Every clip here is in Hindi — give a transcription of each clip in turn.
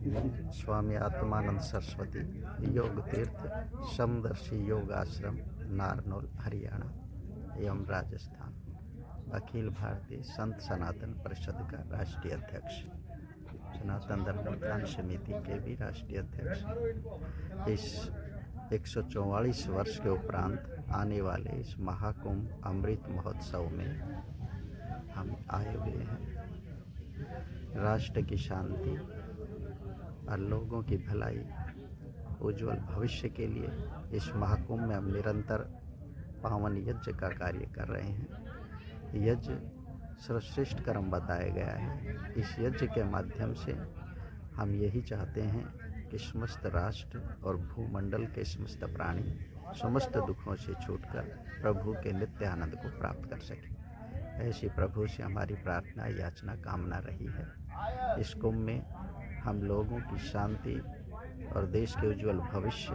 स्वामी आत्मानंद सरस्वती योग तीर्थ समदर्शी योग आश्रम नारनौल हरियाणा एवं राजस्थान अखिल भारतीय संत सनातन परिषद का राष्ट्रीय अध्यक्ष, सनातन धर्म उत्थान समिति के भी राष्ट्रीय अध्यक्ष। इस 144 वर्ष के उपरांत आने वाले इस महाकुंभ अमृत महोत्सव में हम आए हुए हैं। राष्ट्र की शांति और लोगों की भलाई, उज्जवल भविष्य के लिए इस महाकुंभ में हम निरंतर पावन यज्ञ का कार्य कर रहे हैं। यज्ञ सर्वश्रेष्ठ कर्म बताया गया है। इस यज्ञ के माध्यम से हम यही चाहते हैं कि समस्त राष्ट्र और भूमंडल के समस्त प्राणी समस्त दुखों से छूटकर प्रभु के नित्य आनंद को प्राप्त कर सकें। ऐसी प्रभु से हमारी प्रार्थना याचना कामना रही है। इस कुंभ में हम लोगों की शांति और देश के उज्जवल भविष्य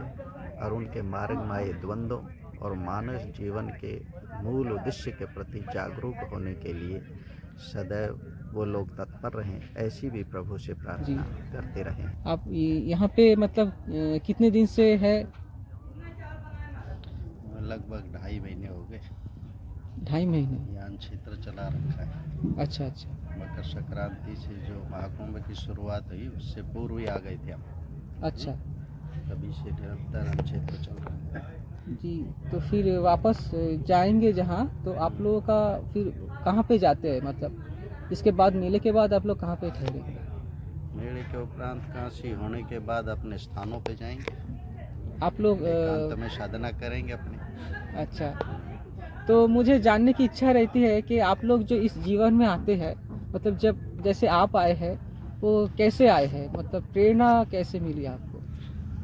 और उनके मार्गमय द्वंद्वों और मानव जीवन के मूल उद्देश्य के प्रति जागरूक होने के लिए सदैव वो लोग तत्पर रहें, ऐसी भी प्रभु से प्रार्थना करते रहें। आप यहाँ पे मतलब कितने दिन से है? लगभग 2.5 महीने हो गए। 2.5 महीने यान क्षेत्र चला रखा है। अच्छा अच्छा। मकर संक्रांति से जो महाकुंभ की शुरुआत हुई उससे पूर्व ही आ गए थे हम। अच्छा, तभी से निरंतर हम क्षेत्र चल रहा है जी। तो फिर वापस जाएंगे जहाँ, तो आप लोगों का फिर कहाँ पे जाते हैं? मतलब इसके बाद मेले के बाद आप लोग कहाँ पे ठहरेंगे? मेले के उपरांत काशी होने के बाद अपने स्थानों पे जाएंगे। आप लोग एकांत में साधना करेंगे अपने। अच्छा, तो मुझे जानने की इच्छा रहती है कि आप लोग जो इस जीवन में आते हैं, मतलब जब जैसे आप आए हैं वो कैसे आए हैं? मतलब प्रेरणा कैसे मिली आपको?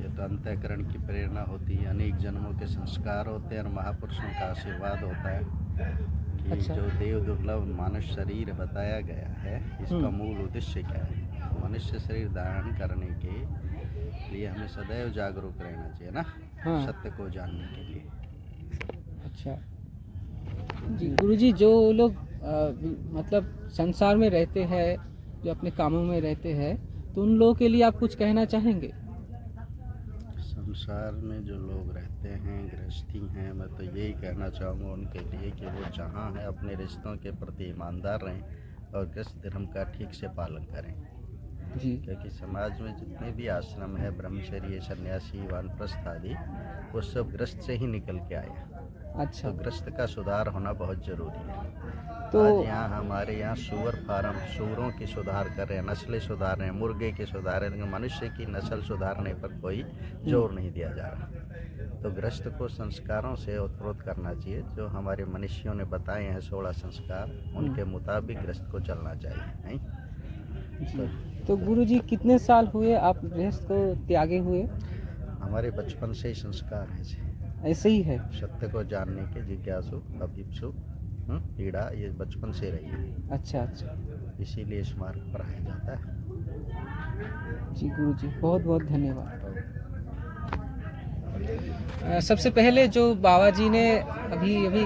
ये तो अंतःकरण की प्रेरणा होती है, अनेक जन्मों के संस्कार होते हैं और महापुरुषों का आशीर्वाद होता है कि अच्छा। जो देव दुर्लभ मानव शरीर बताया गया है, इसका मूल उद्देश्य क्या है। मनुष्य शरीर धारण करने के लिए हमें सदैव जागरूक रहना चाहिए ना। हाँ। सत्य को जानने के लिए। अच्छा जी। गुरुजी, जो लोग मतलब संसार में रहते हैं, जो अपने कामों में रहते हैं, तो उन लोगों के लिए आप कुछ कहना चाहेंगे? संसार में जो लोग रहते हैं, गृहस्थी हैं, मैं तो यही कहना चाहूँगा उनके लिए कि वो जहाँ हैं अपने रिश्तों के प्रति ईमानदार रहें और गृहस्थ धर्म का ठीक से पालन करें जी। क्योंकि समाज में जितने भी आश्रम है, ब्रह्मचर्य, सन्यासी, वानप्रस्थ आदि, वो सब गृहस्थ से ही निकल के आए हैं। अच्छा। तो गृहस्थ का सुधार होना बहुत ज़रूरी है। तो आज यहाँ हमारे यहाँ सूअर फार्म, सूअरों की सुधार कर रहे हैं, नस्लें सुधार रहे हैं, मुर्गे की सुधार रहे हैं, लेकिन मनुष्य की नस्ल सुधारने पर कोई जोर नहीं दिया जा रहा। तो गृहस्थ को संस्कारों से उत्प्रोत करना चाहिए। जो हमारे मनुष्यों ने बताए हैं 16 संस्कार, उनके मुताबिक गृहस्थ को चलना चाहिए, नहीं? तो गुरुजी, कितने साल हुए आप गृहस्थ को त्यागे हुए? हमारे बचपन से ही संस्कार हैं ऐसे ही है? सत्य को जानने के, जिज्ञासु, अभिप्सु, पीड़ा, ये बचपन से रही है। अच्छा अच्छा। इसीलिए इस मार्ग पर आया जाता है। जी गुरुजी, बहुत बहुत धन्यवाद। सबसे पहले जो बाबा जी ने अभी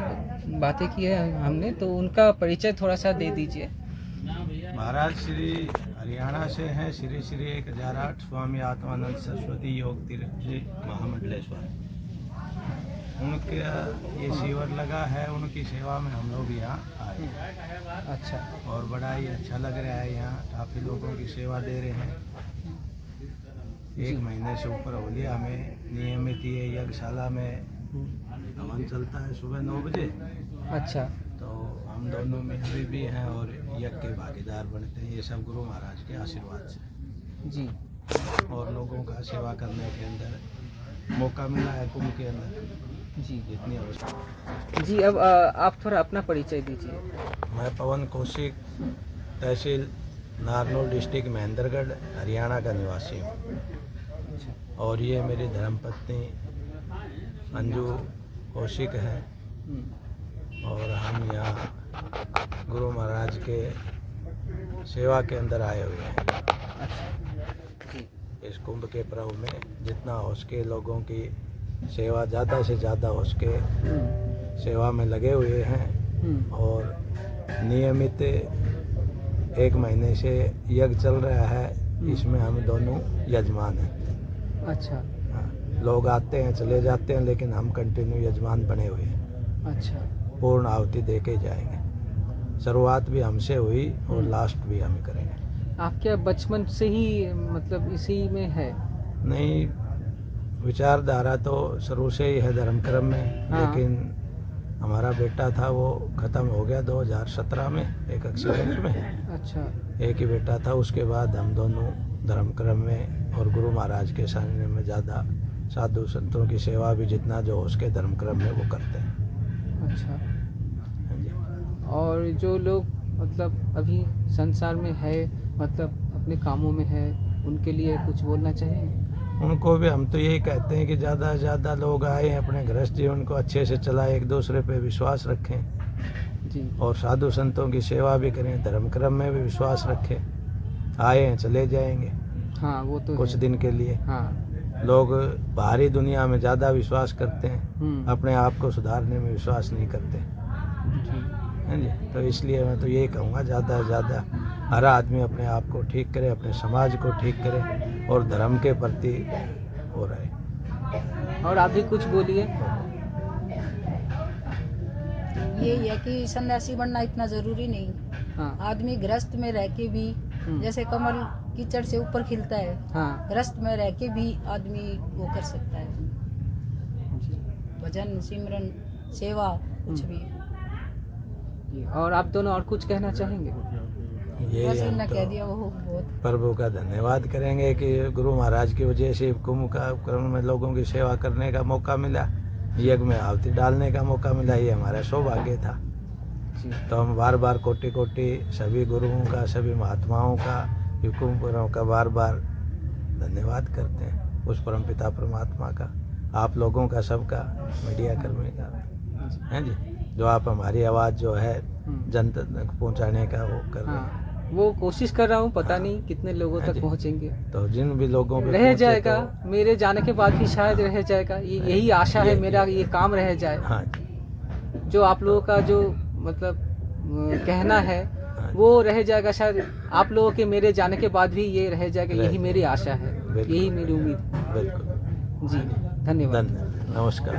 बातें की है हमने, तो उनका परिचय थोड़ा सा दे दीजिए। महाराज श्री हरियाणा से हैं, श्री श्री 1008 स्वामी आत्मानंद सरस्वती योग तीर्थ जी महामंडलेश्वर। उनके ये शिविर लगा है, उनकी सेवा में हम लोग यहाँ आए हैं। अच्छा। और बड़ा ही अच्छा लग रहा है। यहाँ काफ़ी लोगों की सेवा दे रहे हैं। 1 महीने से ऊपर हो गया हमें नियमित ये यज्ञशाला में हवन चलता है सुबह 9 बजे। अच्छा। तो हम दोनों में अभी भी हैं और यज्ञ के भागीदार बनते हैं। ये सब गुरु महाराज के आशीर्वाद से जी। और लोगों का सेवा करने के अंदर मौका मिला है कुंभ के अंदर जी। जितनी आवश्यकता। जी, अब आप थोड़ा अपना परिचय दीजिए। मैं पवन कौशिक, तहसील नारनौल, डिस्ट्रिक्ट महेंद्रगढ़, हरियाणा का निवासी हूँ। और ये मेरी धर्मपत्नी अंजू कौशिक हैं। और हम यहाँ गुरु महाराज के सेवा के अंदर आए हुए हैं। इस कुंभ के पर्व में जितना हो सके लोगों की सेवा, ज़्यादा से ज़्यादा हो सके सेवा में लगे हुए हैं। और नियमित 1 महीने से यज्ञ चल रहा है इसमें हम दोनों यजमान हैं। अच्छा हाँ, लोग आते हैं चले जाते हैं, लेकिन हम कंटिन्यू यजमान बने हुए हैं। अच्छा पूर्ण आहुति दे के जाएंगे। शुरुआत भी हमसे हुई और लास्ट भी हम करेंगे। आप क्या बचपन से ही मतलब इसी में है? नहीं, विचारधारा तो शुरू से ही है धर्म क्रम में, हाँ। लेकिन हमारा बेटा था वो ख़त्म हो गया 2017 में एक एक्सीडेंट में। अच्छा एक ही बेटा था, उसके बाद हम दोनों धर्म क्रम में और गुरु महाराज के सामने में ज़्यादा साधु संतों की सेवा भी जितना जो उसके धर्म क्रम में वो करते हैं। अच्छा। हाँ जी। और जो लोग मतलब अभी संसार में है, मतलब अपने कामों में है, उनके लिए कुछ बोलना चाहेंगे? उनको भी हम तो यही कहते हैं कि ज़्यादा से ज़्यादा लोग आए, अपने गृहस्थ जीवन को अच्छे से चलाएं, एक दूसरे पे विश्वास रखें जी और साधु संतों की सेवा भी करें, धर्म क्रम में भी विश्वास रखें। आए हैं चले जाएंगे हाँ, वो तो कुछ है। दिन के लिए। हाँ। लोग बाहरी दुनिया में ज़्यादा विश्वास करते हैं, अपने आप को सुधारने में विश्वास नहीं करते। जी हाँ जी, तो इसलिए मैं तो यही कहूँगा ज़्यादा से ज़्यादा हर आदमी अपने आप को ठीक करे, अपने समाज को ठीक करे और धर्म के प्रति हो रहे। और आप भी कुछ बोलिए। ये है कि सन्यासी बनना इतना जरूरी नहीं। हाँ आदमी गृहस्थ में रह के भी, जैसे कमल कीचड़ से ऊपर खिलता है, हाँ गृहस्थ में रह के भी आदमी वो कर सकता है, जी भजन सिमरन सेवा कुछ भी। जी। और आप दोनों और कुछ कहना चाहेंगे? ये बस हम इतना कह तो दिया वो बहुत। प्रभु का धन्यवाद करेंगे कि गुरु महाराज की वजह से कुंभ का क्रम में लोगों की सेवा करने का मौका मिला, यज्ञ में आहुति डालने का मौका मिला, ये हमारा सौभाग्य था। जी तो हम बार बार कोटि कोटि सभी गुरुओं का, सभी महात्माओं का, युकुम्परों का बार बार धन्यवाद करते हैं, उस परमपिता परमात्मा का, आप लोगों का, सबका, मीडिया कर्मी का, हैं जी, जो आप हमारी आवाज़ जो है जन तक पहुँचाने का वो कर रहे हैं। हाँ, वो कोशिश कर रहा हूँ, पता हाँ। नहीं कितने लोगों हाँ तक जी। पहुँचेंगे। तो जिन भी लोगों पे रह पहुंचे जाएगा, तो, मेरे जाने के बाद भी शायद रह जाएगा, यही आशा है मेरा, ये काम रह जाए। हाँ जी, जो आप लोगों का जो मतलब कहना है हाँ वो रह जाएगा, शायद आप लोगों के मेरे जाने के बाद भी ये रह जाएगा, रह यही मेरी आशा है, बिल्कुल। यही मेरी उम्मीद। बिल्कुल। जी धन्यवाद। धन्यवाद, नमस्कार।